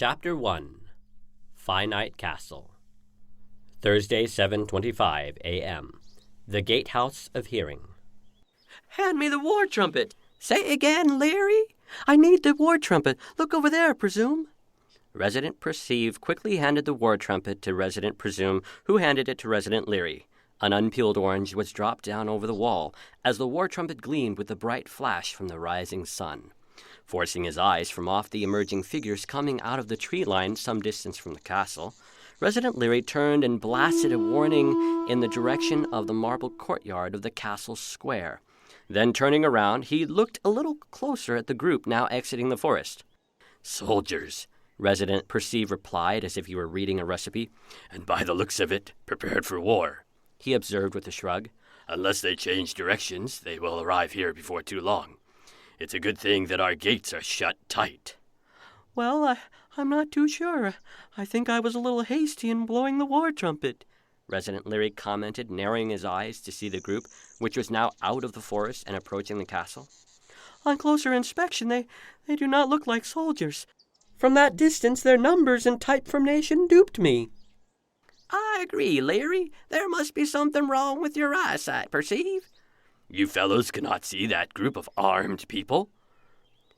Chapter 1 Finite Castle Thursday, 7:25 a.m. The Gatehouse of Hearing. Hand me the war trumpet. Say again, Larry. I need the war trumpet. Look over there, Presume. Resident Perceive quickly handed the war trumpet to Resident Presume, who handed it to Resident Leary. An unpeeled orange was dropped down over the wall as the war trumpet gleamed with the bright flash from the rising sun. Forcing his eyes from off the emerging figures coming out of the tree line some distance from the castle, Resident Leary turned and blasted a warning in the direction of the marble courtyard of the castle square. Then turning around, he looked a little closer at the group now exiting the forest. "Soldiers," Resident Perceive replied as if he were reading a recipe. "And by the looks of it, prepared for war," he observed with a shrug. "Unless they change directions, they will arrive here before too long. It's a good thing that our gates are shut tight." Well, I'm not too sure. I think I was a little hasty in blowing the war trumpet, Resident Leary commented, narrowing his eyes to see the group, which was now out of the forest and approaching the castle. On closer inspection, they do not look like soldiers. From that distance, their numbers and type formation duped me. I agree, Larry. There must be something wrong with your eyesight, Perceive. "You fellows cannot see that group of armed people?"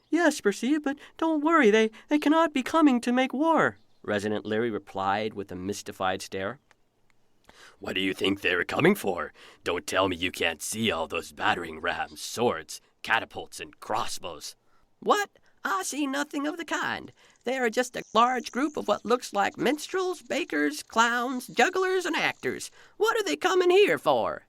Yes, Perceive, but don't worry, they cannot be coming to make war, Resident Leary replied with a mystified stare. "What do you think they were coming for? Don't tell me you can't see all those battering rams, swords, catapults, and crossbows." What? I see nothing of the kind. They are just a large group of what looks like minstrels, bakers, clowns, jugglers, and actors. What are they coming here for?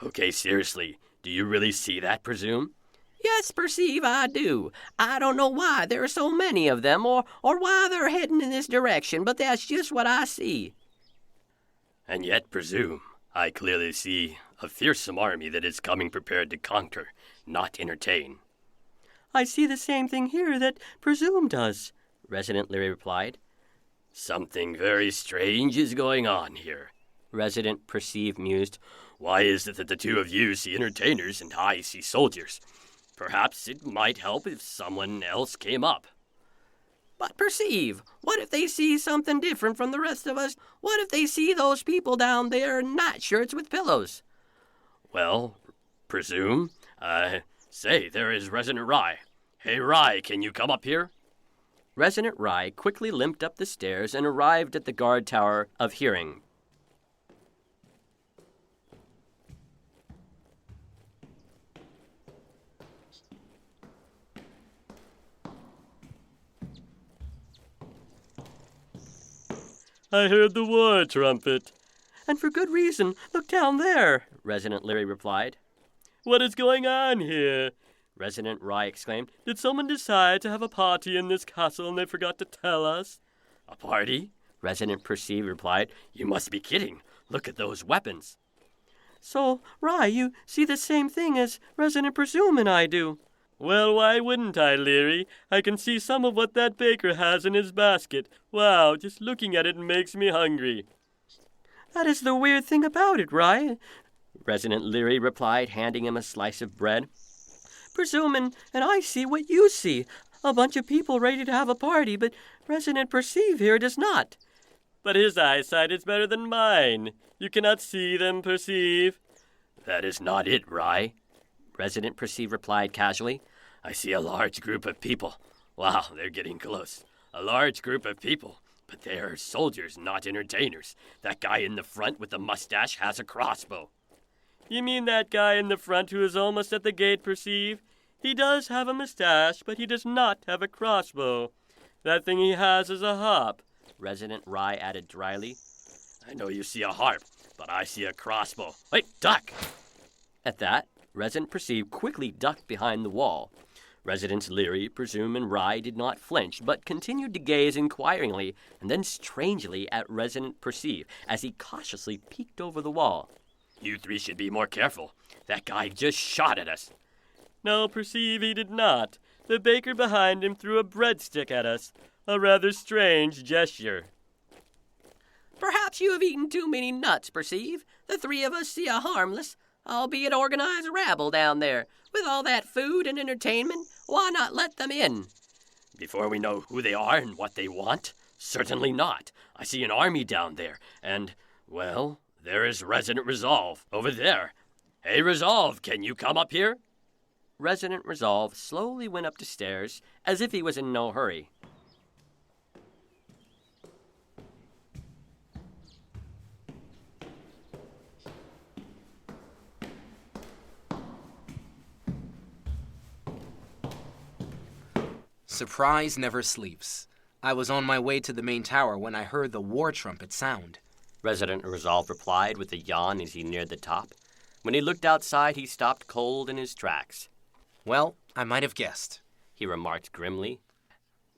Okay, seriously, do you really see that, Presume? Yes, Perceive, I do. I don't know why there are so many of them or why they're heading in this direction, but that's just what I see. And yet, Presume, I clearly see a fearsome army that is coming prepared to conquer, not entertain. I see the same thing here that Presume does, Resident Leary replied. Something very strange is going on here, Resident Perceive mused. Why is it that the two of you see entertainers and I see soldiers? Perhaps it might help if someone else came up. But Perceive, what if they see something different from the rest of us? What if they see those people down there in nightshirts with pillows? Well, Presume, say, there is Resident Rye. Hey, Rye, can you come up here? Resident Rye quickly limped up the stairs and arrived at the guard tower of hearing. I heard the war trumpet. And for good reason. Look down there, Resident Leary replied. What is going on here? Resident Rye exclaimed. Did someone decide to have a party in this castle and they forgot to tell us? A party? Resident Perceive replied. You must be kidding. Look at those weapons. So, Rye, you see the same thing as Resident Presume and I do. Well, why wouldn't I, Leary? I can see some of what that baker has in his basket. Wow, just looking at it makes me hungry. That is the weird thing about it, Rye, Resident Leary replied, handing him a slice of bread. Presume and I see what you see. A bunch of people ready to have a party, but Resident Perceive here does not. But his eyesight is better than mine. You cannot see them, Perceive. That is not it, Rye, Resident Perceive replied casually. I see a large group of people. Wow, they're getting close. A large group of people. But they are soldiers, not entertainers. That guy in the front with the mustache has a crossbow. You mean that guy in the front who is almost at the gate, Perceive? He does have a mustache, but he does not have a crossbow. That thing he has is a harp, Resident Rye added dryly. I know you see a harp, but I see a crossbow. Wait, duck! At that, Resident Perceive quickly ducked behind the wall. Residents Leary, Presume, and Rye did not flinch, but continued to gaze inquiringly and then strangely at Resident Perceive as he cautiously peeked over the wall. You three should be more careful. That guy just shot at us. No, Perceive, he did not. The baker behind him threw a breadstick at us. A rather strange gesture. Perhaps you have eaten too many nuts, Perceive. The three of us see a harmless, albeit organized rabble down there. With all that food and entertainment, why not let them in? before we know who they are and what they want? Certainly not. I see an army down there, and, well, there is Resident Resolve over there. Hey, Resolve, can you come up here? Resident Resolve slowly went up the stairs as if he was in no hurry. Surprise never sleeps. I was on my way to the main tower when I heard the war trumpet sound. Resident Resolve replied with a yawn as he neared the top. When he looked outside, he stopped cold in his tracks. Well, I might have guessed, He remarked grimly.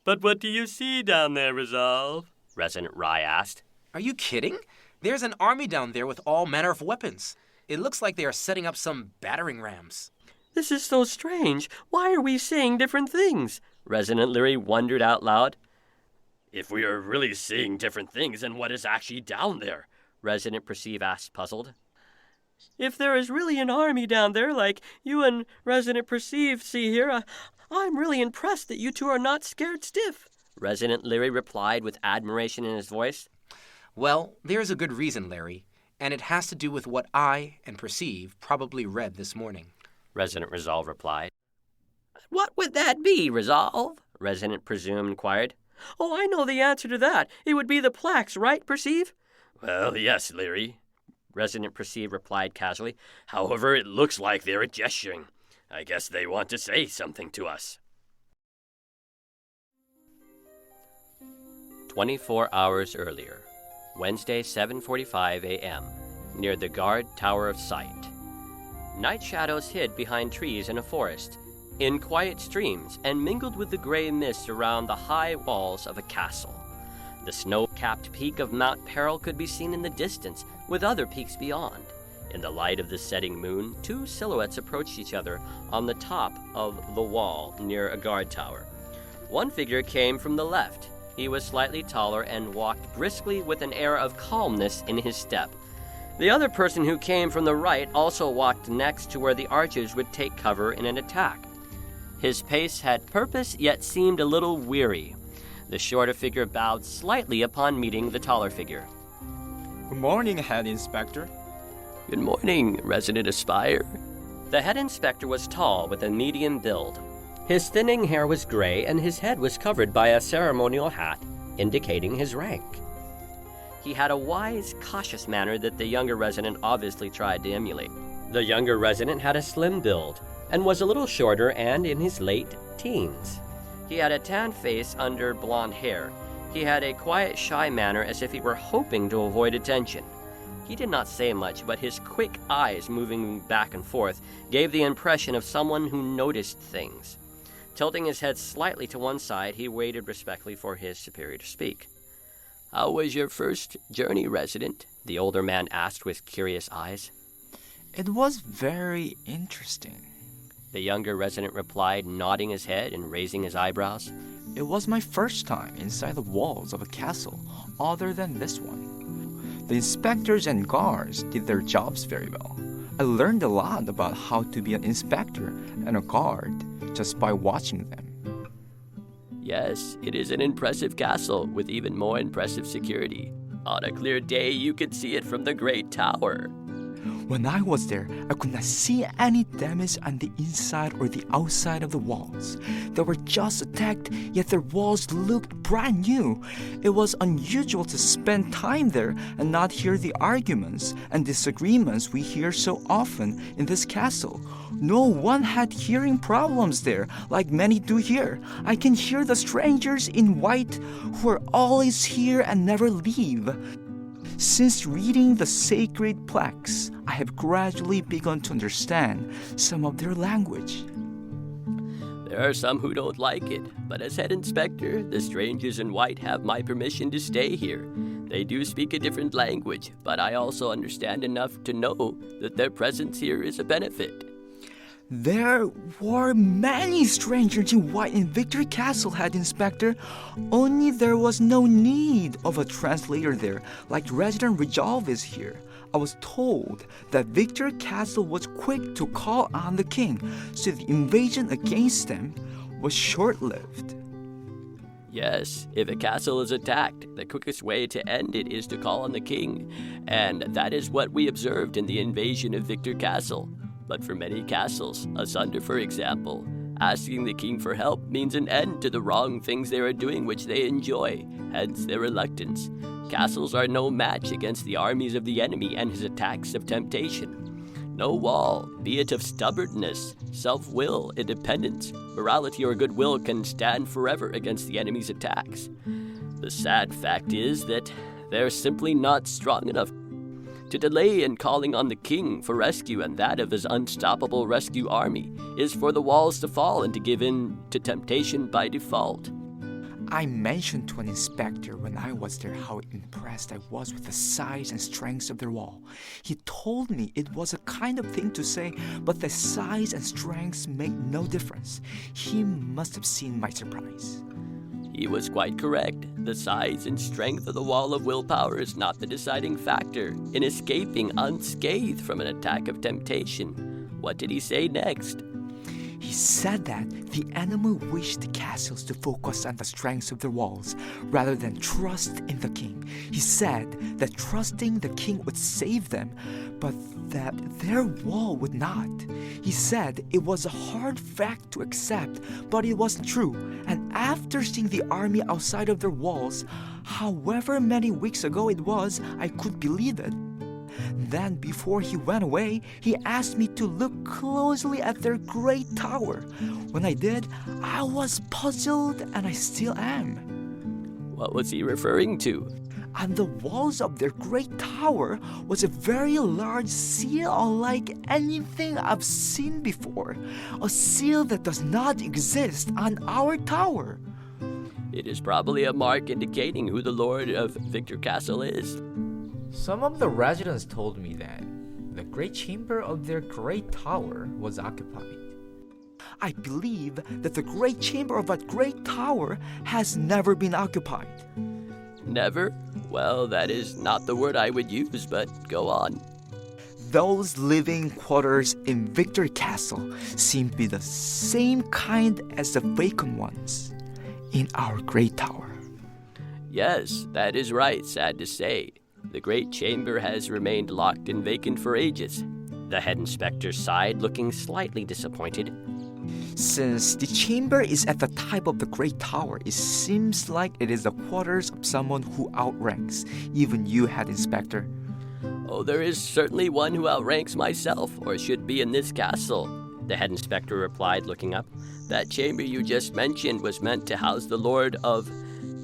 But what do you see down there, Resolve? Resident Rye asked. Are you kidding? There's an army down there with all manner of weapons. It looks like they are setting up some battering rams. This is so strange. Why are we saying different things? Resident Leary wondered out loud. If we are really seeing different things, then what is actually down there? Resident Perceive asked, puzzled. If there is really an army down there like you and Resident Perceive see here, I'm really impressed that you two are not scared stiff. Resident Leary replied with admiration in his voice. Well, there's a good reason, Larry, and it has to do with what I and Perceive probably read this morning. Resident Resolve replied. What would that be, Resolve? Resident Presume inquired. Oh, I know the answer to that. It would be the plaques, right, Perceive? Well, yes, Leary. Resident Perceive replied casually. However, it looks like they're gesturing. I guess they want to say something to us. 24 hours earlier, Wednesday, 7:45 a.m., near the guard Tower of Sight. Night shadows hid behind trees in a forest, in quiet streams, and mingled with the gray mist around the high walls of a castle. The snow-capped peak of Mount Peril could be seen in the distance, with other peaks beyond. In the light of the setting moon, two silhouettes approached each other on the top of the wall near a guard tower. One figure came from the left. He was slightly taller and walked briskly with an air of calmness in his step. The other person who came from the right also walked next to where the archers would take cover in an attack. His pace had purpose, yet seemed a little weary. The shorter figure bowed slightly upon meeting the taller figure. Good morning, Head Inspector. Good morning, Resident Aspire. The head inspector was tall with a medium build. His thinning hair was gray and his head was covered by a ceremonial hat, indicating his rank. He had a wise, cautious manner that the younger resident obviously tried to emulate. The younger resident had a slim build and was a little shorter and in his late teens. He had a tan face under blonde hair. He had a quiet, shy manner as if he were hoping to avoid attention. He did not say much, but his quick eyes moving back and forth gave the impression of someone who noticed things. Tilting his head slightly to one side, he waited respectfully for his superior to speak. "How was your first journey, resident?" the older man asked with curious eyes. It was very interesting. The younger resident replied, nodding his head and raising his eyebrows. It was my first time inside the walls of a castle other than this one. The inspectors and guards did their jobs very well. I learned a lot about how to be an inspector and a guard just by watching them. Yes, it is an impressive castle with even more impressive security. On a clear day, you could see it from the great tower. When I was there, I could not see any damage on the inside or the outside of the walls. They were just attacked, yet their walls looked brand new. It was unusual to spend time there and not hear the arguments and disagreements we hear so often in this castle. No one had hearing problems there like many do here. I can hear the strangers in white who are always here and never leave. Since reading the sacred plaques, I have gradually begun to understand some of their language. There are some who don't like it, but as head inspector, the strangers in white have my permission to stay here. They do speak a different language, but I also understand enough to know that their presence here is a benefit. There were many strangers in white in Victory Castle, Head Inspector. Only there was no need of a translator there, like Resident Resolve is here. I was told that Victory Castle was quick to call on the king, so the invasion against them was short-lived. Yes, if a castle is attacked, the quickest way to end it is to call on the king, and that is what we observed in the invasion of Victor Castle. But for many castles, asunder for example, asking the king for help means an end to the wrong things they are doing which they enjoy, hence their reluctance. Castles are no match against the armies of the enemy and his attacks of temptation. No wall, be it of stubbornness, self-will, independence, morality, or goodwill, can stand forever against the enemy's attacks. The sad fact is that they're simply not strong enough. To delay in calling on the king for rescue and that of his unstoppable rescue army is for the walls to fall and to give in to temptation by default. I mentioned to an inspector when I was there how impressed I was with the size and strength of their wall. He told me it was a kind of thing to say, but the size and strength make no difference. He must have seen my surprise. He was quite correct. The size and strength of the wall of willpower is not the deciding factor in escaping unscathed from an attack of temptation. What did he say next? He said that the enemy wished the castles to focus on the strengths of their walls rather than trust in the king. He said that trusting the king would save them, but that their wall would not. He said it was a hard fact to accept, but it was true. And after seeing the army outside of their walls, however many weeks ago it was, I could believe it. Then, before he went away, he asked me to look closely at their great tower. When I did, I was puzzled, and I still am. What was he referring to? On the walls of their great tower was a very large seal unlike anything I've seen before. A seal that does not exist on our tower. It is probably a mark indicating who the Lord of Victor Castle is. Some of the residents told me that the great chamber of their great tower was occupied. I believe that the great chamber of that great tower has never been occupied. Never? Well, that is not the word I would use, but go on. Those living quarters in Victor Castle seem to be the same kind as the vacant ones in our great tower. Yes, that is right, sad to say. The great chamber has remained locked and vacant for ages. The head inspector sighed, looking slightly disappointed. Since the chamber is at the top of the great tower, it seems like it is the quarters of someone who outranks even you, head inspector. Oh, there is certainly one who outranks myself, or should be in this castle, The head inspector replied, looking up. That chamber you just mentioned was meant to house the lord of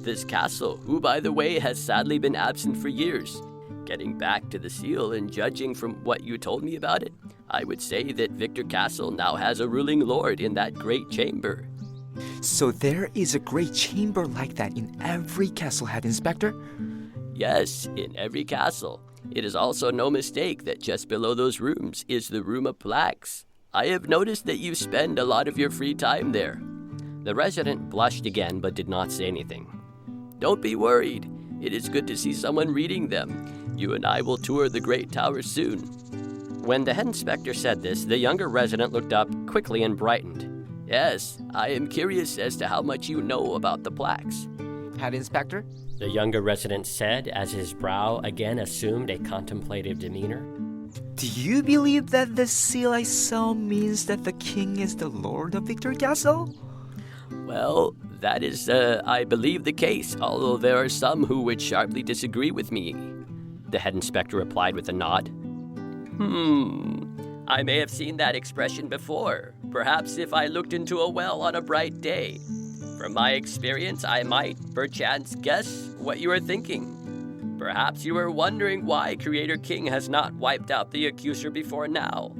this castle, who, by the way, has sadly been absent for years. Getting back to the seal and judging from what you told me about it, I would say that Victor Castle now has a ruling lord in that great chamber. So there is a great chamber like that in every castle, head inspector? Yes, in every castle. It is also no mistake that just below those rooms is the room of plaques. I have noticed that you spend a lot of your free time there. The resident blushed again but did not say anything. Don't be worried. It is good to see someone reading them. You and I will tour the great tower soon. When the head inspector said this, the younger resident looked up quickly and brightened. Yes, I am curious as to how much you know about the plaques. Head inspector? The younger resident said as his brow again assumed a contemplative demeanor. Do you believe that the seal I saw means that the king is the lord of Victor Castle? Well, that is, I believe, the case, although there are some who would sharply disagree with me. The head inspector replied with a nod. I may have seen that expression before, perhaps if I looked into a well on a bright day. From my experience, I might, perchance, guess what you are thinking. Perhaps you are wondering why Creator King has not wiped out the accuser before now.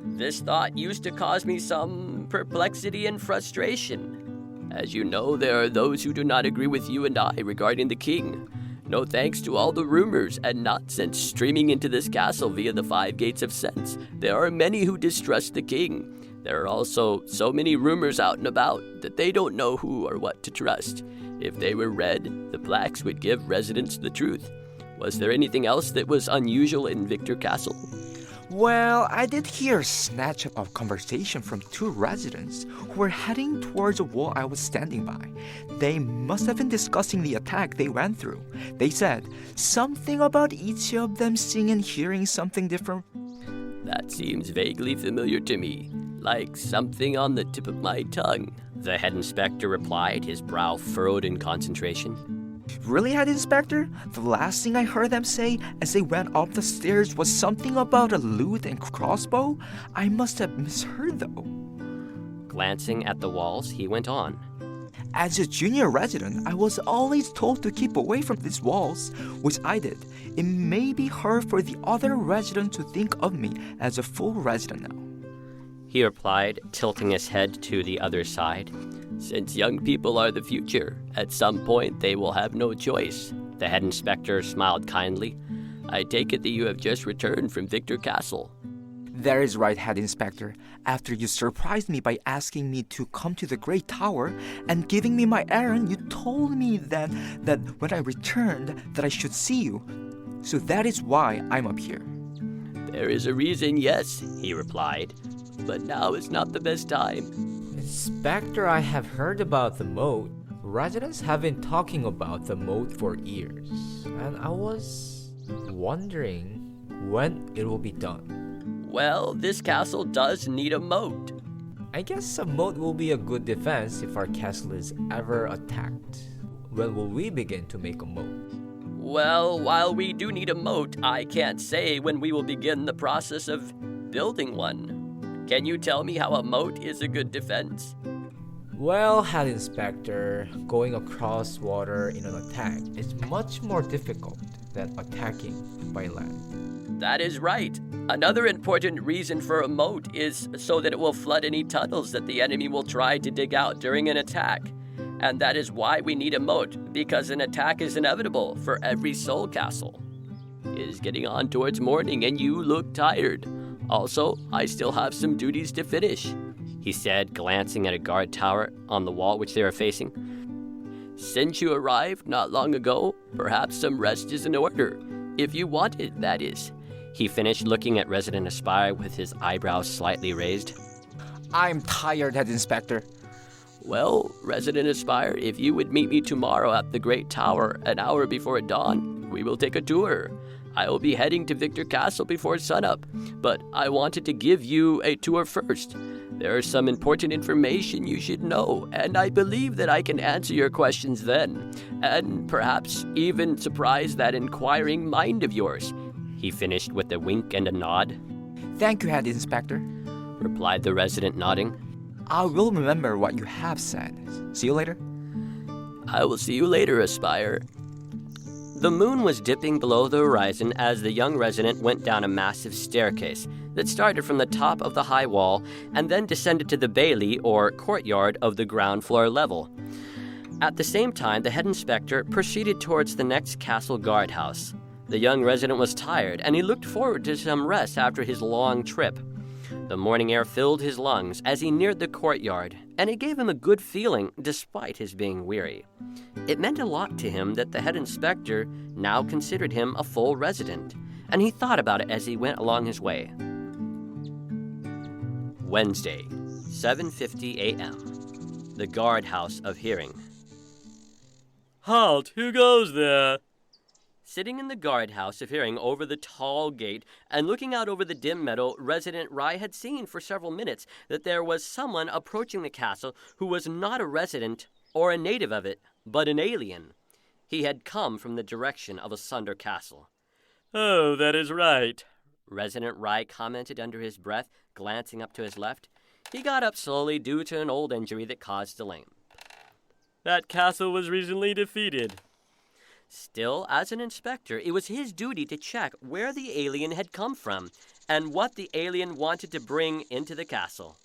This thought used to cause me some perplexity and frustration. As you know, there are those who do not agree with you and I regarding the king. No thanks to all the rumors and nonsense streaming into this castle via the 5 gates of sense, there are many who distrust the king. There are also so many rumors out and about that they don't know who or what to trust. If they were read, the plaques would give residents the truth. Was there anything else that was unusual in Victor Castle? Well, I did hear a snatch of conversation from two residents who were heading towards a wall I was standing by. They must have been discussing the attack they went through. They said something about each of them seeing and hearing something different. That seems vaguely familiar to me, like something on the tip of my tongue. The head inspector replied, his brow furrowed in concentration. Really, Head Inspector? The last thing I heard them say as they went up the stairs was something about a lute and crossbow? I must have misheard though. Glancing at the walls, he went on. As a junior resident, I was always told to keep away from these walls, which I did. It may be hard for the other residents to think of me as a full resident now. He replied, tilting his head to the other side. Since young people are the future, at some point they will have no choice. The head inspector smiled kindly. I take it that you have just returned from Victor Castle. That is right, Head Inspector. After you surprised me by asking me to come to the Great Tower and giving me my errand, you told me then that when I returned that I should see you. So that is why I'm up here. There is a reason, yes, he replied. But now is not the best time. Inspector, I have heard about the moat. Residents have been talking about the moat for years, and I was wondering when it will be done. Well, this castle does need a moat. I guess a moat will be a good defense if our castle is ever attacked. When will we begin to make a moat? Well, while we do need a moat, I can't say when we will begin the process of building one. Can you tell me how a moat is a good defense? Well, Head Inspector, going across water in an attack is much more difficult than attacking by land. That is right. Another important reason for a moat is so that it will flood any tunnels that the enemy will try to dig out during an attack. And that is why we need a moat, because an attack is inevitable for every soul castle. It is getting on towards morning and you look tired. Also, I still have some duties to finish, he said, glancing at a guard tower on the wall which they were facing. Since you arrived not long ago, perhaps some rest is in order. If you want it, that is. He finished, looking at Resident Aspire with his eyebrows slightly raised. I'm tired, Head Inspector. Well, Resident Aspire, if you would meet me tomorrow at the Great Tower an hour before dawn, we will take a tour. I will be heading to Victor Castle before sunup, but I wanted to give you a tour first. There is some important information you should know, and I believe that I can answer your questions then, and perhaps even surprise that inquiring mind of yours. He finished with a wink and a nod. Thank you, Head Inspector, replied the resident, nodding. I will remember what you have said. See you later. I will see you later, Aspire. The moon was dipping below the horizon as the young resident went down a massive staircase that started from the top of the high wall and then descended to the bailey or courtyard of the ground floor level. At the same time, the head inspector proceeded towards the next castle guardhouse. The young resident was tired and he looked forward to some rest after his long trip. The morning air filled his lungs as he neared the courtyard, and it gave him a good feeling despite his being weary. It meant a lot to him that the head inspector now considered him a full resident, and he thought about it as he went along his way. Wednesday, 7:50 a.m. The guardhouse of hearing. Halt! Who goes there? Sitting in the guardhouse of hearing over the tall gate and looking out over the dim meadow, Resident Rye had seen for several minutes that there was someone approaching the castle who was not a resident or a native of it, but an alien. He had come from the direction of Asunder Castle. Oh, that is right, Resident Rye commented under his breath, glancing up to his left. He got up slowly due to an old injury that caused a limp. That castle was recently defeated. Still, as an inspector, it was his duty to check where the alien had come from and what the alien wanted to bring into the castle.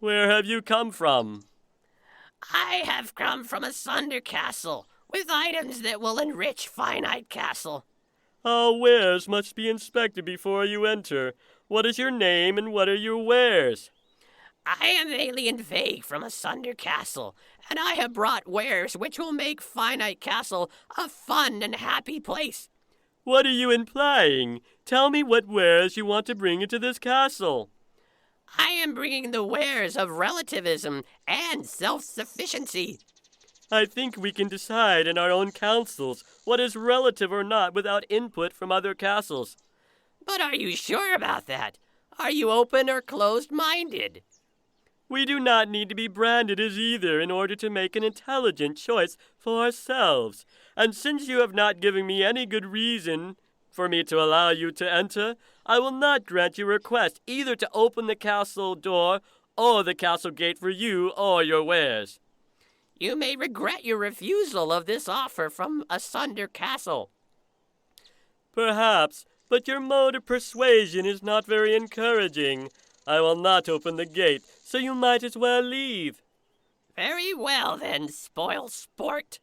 Where have you come from? I have come from Asunder Castle with items that will enrich Finite Castle. All wares must be inspected before you enter. What is your name and what are your wares? I am Alien Vague from Asunder Castle, and I have brought wares which will make Finite Castle a fun and happy place. What are you implying? Tell me what wares you want to bring into this castle. I am bringing the wares of relativism and self-sufficiency. I think we can decide in our own councils what is relative or not without input from other castles. But are you sure about that? Are you open or closed-minded? We do not need to be branded as either in order to make an intelligent choice for ourselves. And since you have not given me any good reason for me to allow you to enter, I will not grant your request either to open the castle door or the castle gate for you or your wares. You may regret your refusal of this offer from Asunder Castle. Perhaps, but your mode of persuasion is not very encouraging. I will not open the gate, so you might as well leave. Very well then, spoil sport.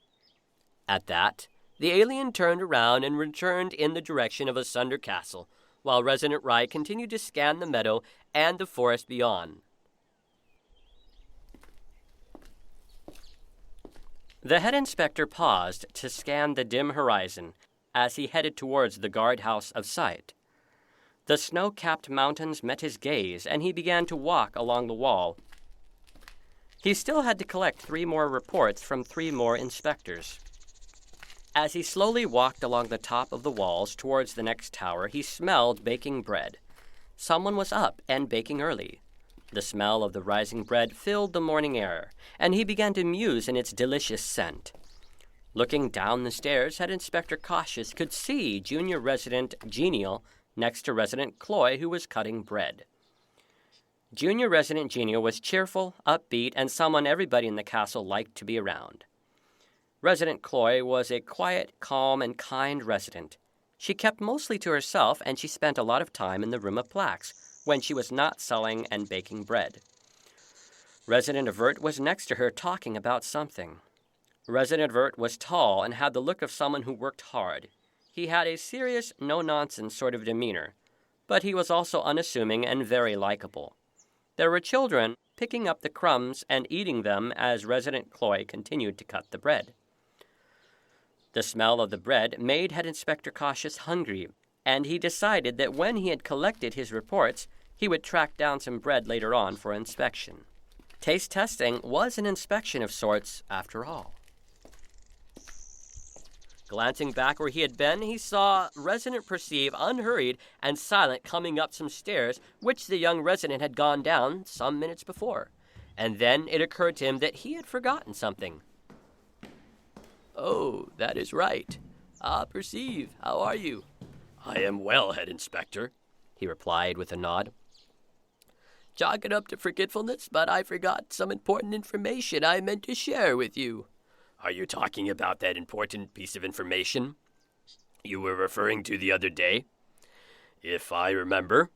At that, the alien turned around and returned in the direction of Asunder Castle, while Resident Rye continued to scan the meadow and the forest beyond. The head inspector paused to scan the dim horizon as he headed towards the guardhouse of sight. The snow-capped mountains met his gaze, and he began to walk along the wall. He still had to collect 3 more reports from 3 more inspectors. As he slowly walked along the top of the walls towards the next tower, he smelled baking bread. Someone was up and baking early. The smell of the rising bread filled the morning air, and he began to muse in its delicious scent. Looking down the stairs, Head Inspector Cautious could see Junior Resident Genial next to Resident Cloy, who was cutting bread. Junior Resident Genial was cheerful, upbeat, and someone everybody in the castle liked to be around. Resident Cloy was a quiet, calm, and kind resident. She kept mostly to herself, and she spent a lot of time in the room of plaques when she was not selling and baking bread. Resident Avert was next to her talking about something. Resident Avert was tall and had the look of someone who worked hard. He had a serious, no-nonsense sort of demeanor, but he was also unassuming and very likable. There were children picking up the crumbs and eating them as Resident Cloy continued to cut the bread. The smell of the bread made Head Inspector Cautious hungry, and he decided that when he had collected his reports, he would track down some bread later on for inspection. Taste testing was an inspection of sorts, after all. Glancing back where he had been, he saw Resident Perceive unhurried and silent coming up some stairs, which the young resident had gone down some minutes before. And then it occurred to him that he had forgotten something. Oh, that is right. Perceive, how are you? I am well, Head Inspector, he replied with a nod. Chalk it up to forgetfulness, but I forgot some important information I meant to share with you. Are you talking about that important piece of information you were referring to the other day? If I remember,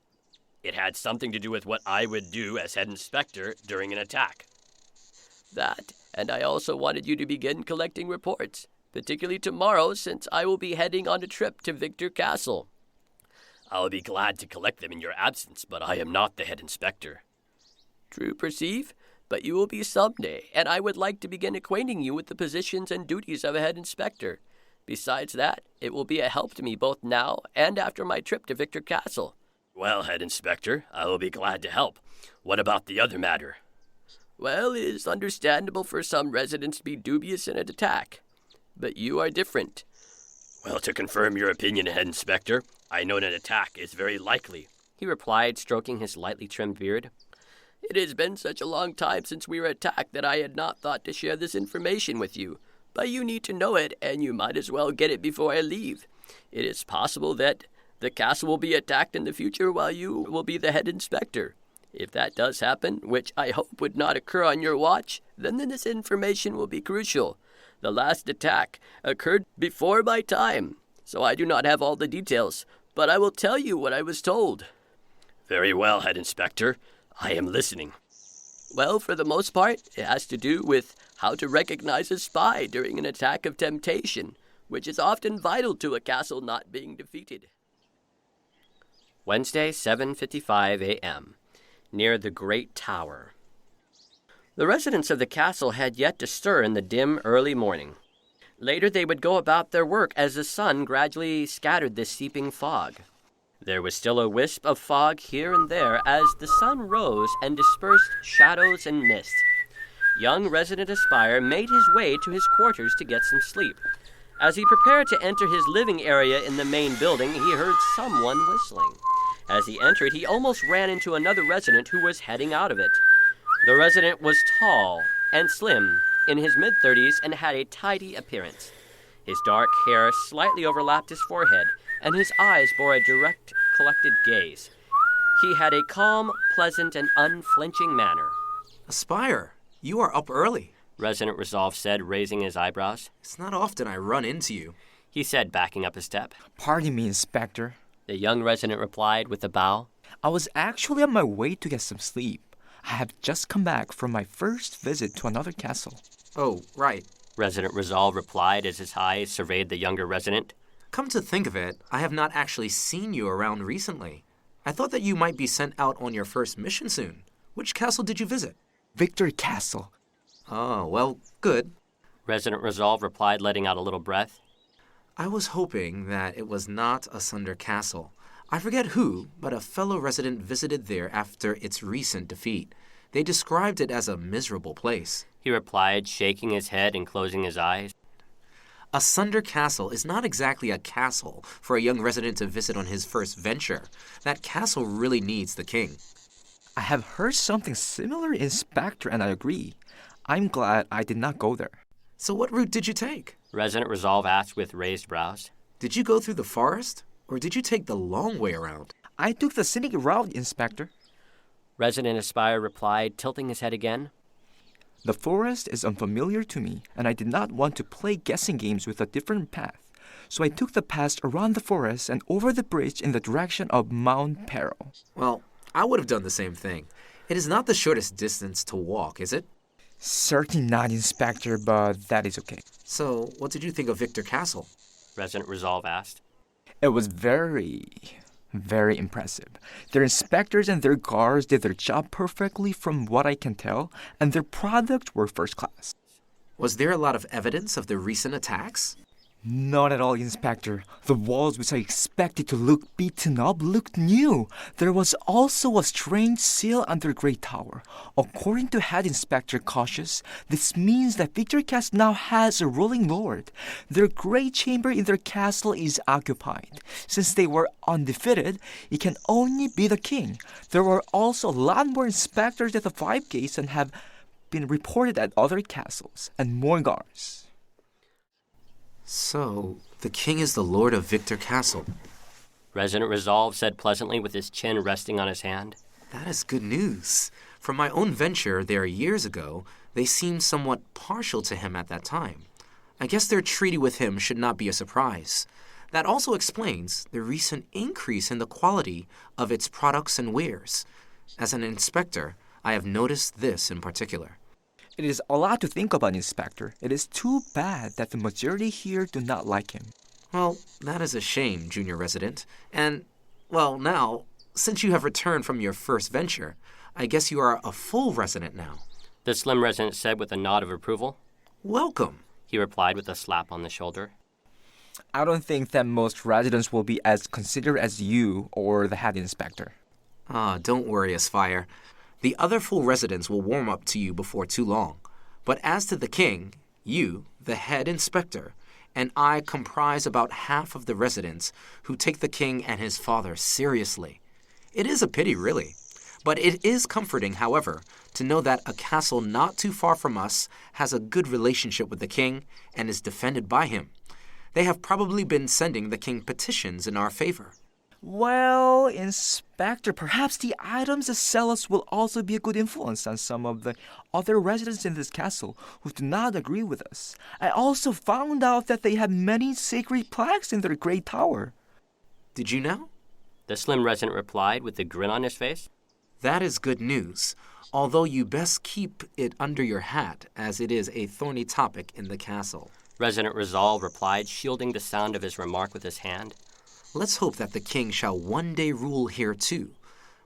it had something to do with what I would do as head inspector during an attack. That, and I also wanted you to begin collecting reports, particularly tomorrow since I will be heading on a trip to Victor Castle. I'll be glad to collect them in your absence, but I am not the head inspector. True, Perceive, but you will be someday, and I would like to begin acquainting you with the positions and duties of a head inspector. Besides that, it will be a help to me both now and after my trip to Victor Castle. Well, Head Inspector, I will be glad to help. What about the other matter? Well, it is understandable for some residents to be dubious in an attack, but you are different. Well, to confirm your opinion, Head Inspector, I know an attack is very likely, he replied, stroking his lightly trimmed beard. It has been such a long time since we were attacked that I had not thought to share this information with you. But you need to know it, and you might as well get it before I leave. It is possible that the castle will be attacked in the future while you will be the head inspector. If that does happen, which I hope would not occur on your watch, then this information will be crucial. The last attack occurred before my time, so I do not have all the details, but I will tell you what I was told. Very well, Head Inspector. I am listening. Well, for the most part, it has to do with how to recognize a spy during an attack of temptation, which is often vital to a castle not being defeated. Wednesday, 7:55 a.m., near the Great Tower. The residents of the castle had yet to stir in the dim early morning. Later they would go about their work as the sun gradually scattered the seeping fog. There was still a wisp of fog here and there as the sun rose and dispersed shadows and mist. Young Resident Aspire made his way to his quarters to get some sleep. As he prepared to enter his living area in the main building, he heard someone whistling. As he entered, he almost ran into another resident who was heading out of it. The resident was tall and slim, in his mid-30s, and had a tidy appearance. His dark hair slightly overlapped his forehead, and his eyes bore a direct, collected gaze. He had a calm, pleasant, and unflinching manner. Aspire, you are up early. Resident Resolve said, raising his eyebrows. It's not often I run into you. He said, backing up a step. Pardon me, Inspector. The young resident replied with a bow. I was actually on my way to get some sleep. I have just come back from my first visit to another castle. Oh, right. Resident Resolve replied as his eyes surveyed the younger resident. Come to think of it, I have not actually seen you around recently. I thought that you might be sent out on your first mission soon. Which castle did you visit? Victory Castle. Oh, well, good. Resident Resolve replied, letting out a little breath. I was hoping that it was not Asunder Castle. I forget who, but a fellow resident visited there after its recent defeat. They described it as a miserable place. He replied, shaking his head and closing his eyes. Asunder Castle is not exactly a castle for a young resident to visit on his first venture. That castle really needs the king. I have heard something similar, Inspector, and I agree. I'm glad I did not go there. So what route did you take? Resident Resolve asked with raised brows. Did you go through the forest, or did you take the long way around? I took the scenic route, Inspector. Resident Aspire replied, tilting his head again. The forest is unfamiliar to me, and I did not want to play guessing games with a different path. So I took the path around the forest and over the bridge in the direction of Mount Peril. Well, I would have done the same thing. It is not the shortest distance to walk, is it? Certainly not, Inspector, but that is okay. So, what did you think of Victor Castle? Resident Resolve asked. It was very impressive. Their inspectors and their guards did their job perfectly from what I can tell, and their products were first class. Was there a lot of evidence of the recent attacks? Not at all, Inspector. The walls which I expected to look beaten up looked new. There was also a strange seal on their great tower. According to Head Inspector Cautious, this means that Victor Castle now has a ruling lord. Their great chamber in their castle is occupied. Since they were undefeated, it can only be the king. There are also a lot more inspectors at the 5 gates and have been reported at other castles, and more guards. So, the king is the lord of Victor Castle. Resident Resolve said pleasantly with his chin resting on his hand. That is good news. From my own venture there years ago, they seemed somewhat partial to him at that time. I guess their treaty with him should not be a surprise. That also explains the recent increase in the quality of its products and wares. As an inspector, I have noticed this in particular. It is a lot to think about, Inspector. It is too bad that the majority here do not like him. Well, that is a shame, Junior Resident. And, well, now, since you have returned from your first venture, I guess you are a full resident now. The slim resident said with a nod of approval. Welcome, he replied with a slap on the shoulder. I don't think that most residents will be as considerate as you or the Head Inspector. Don't worry, Aspire. The other full residents will warm up to you before too long. But as to the king, you, the head inspector, and I comprise about half of the residents who take the king and his father seriously. It is a pity, really. But it is comforting, however, to know that a castle not too far from us has a good relationship with the king and is defended by him. They have probably been sending the king petitions in our favor. Well, Inspector, perhaps the items they sell us will also be a good influence on some of the other residents in this castle who do not agree with us. I also found out that they have many sacred plaques in their great tower. Did you know? The slim resident replied with a grin on his face. That is good news, although you best keep it under your hat, as it is a thorny topic in the castle. Resident Resolve replied, shielding the sound of his remark with his hand. Let's hope that the king shall one day rule here too.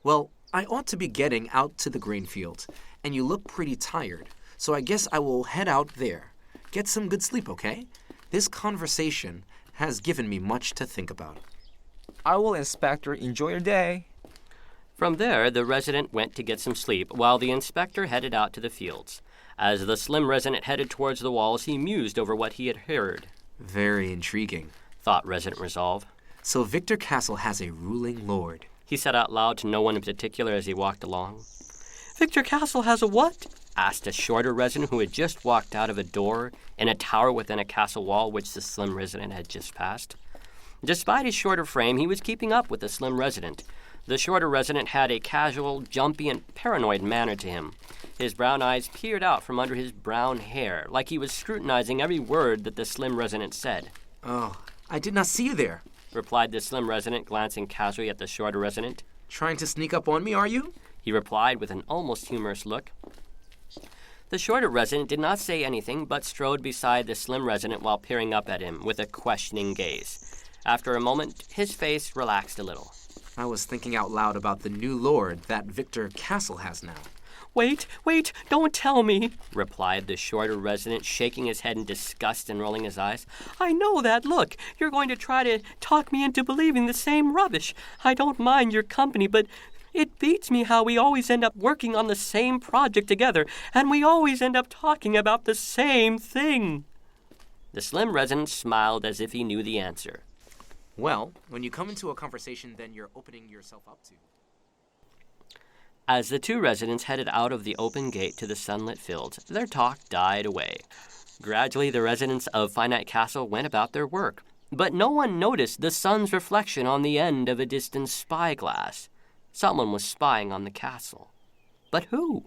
Well, I ought to be getting out to the grain field, and you look pretty tired, so I guess I will head out there. Get some good sleep, okay? This conversation has given me much to think about. I will, Inspector. Enjoy your day. From there, the resident went to get some sleep while the inspector headed out to the fields. As the slim resident headed towards the walls, he mused over what he had heard. Very intriguing, thought Resident Resolve. So Victor Castle has a ruling lord, he said out loud to no one in particular as he walked along. Victor Castle has a what? asked a shorter resident who had just walked out of a door in a tower within a castle wall which the slim resident had just passed. Despite his shorter frame, he was keeping up with the slim resident. The shorter resident had a casual, jumpy, and paranoid manner to him. His brown eyes peered out from under his brown hair, like he was scrutinizing every word that the slim resident said. Oh, I did not see you there, replied the slim resident, glancing casually at the shorter resident. Trying to sneak up on me, are you? He replied with an almost humorous look. The shorter resident did not say anything, but strode beside the slim resident while peering up at him with a questioning gaze. After a moment, his face relaxed a little. I was thinking out loud about the new lord that Victor Castle has now. Wait, don't tell me, replied the shorter resident, shaking his head in disgust and rolling his eyes. I know that look. You're going to try to talk me into believing the same rubbish. I don't mind your company, but it beats me how we always end up working on the same project together, and we always end up talking about the same thing. The slim resident smiled as if he knew the answer. Well, when you come into a conversation, then you're opening yourself up to. As the two residents headed out of the open gate to the sunlit fields, their talk died away. Gradually, the residents of Finite Castle went about their work, but no one noticed the sun's reflection on the end of a distant spyglass. Someone was spying on the castle. But who?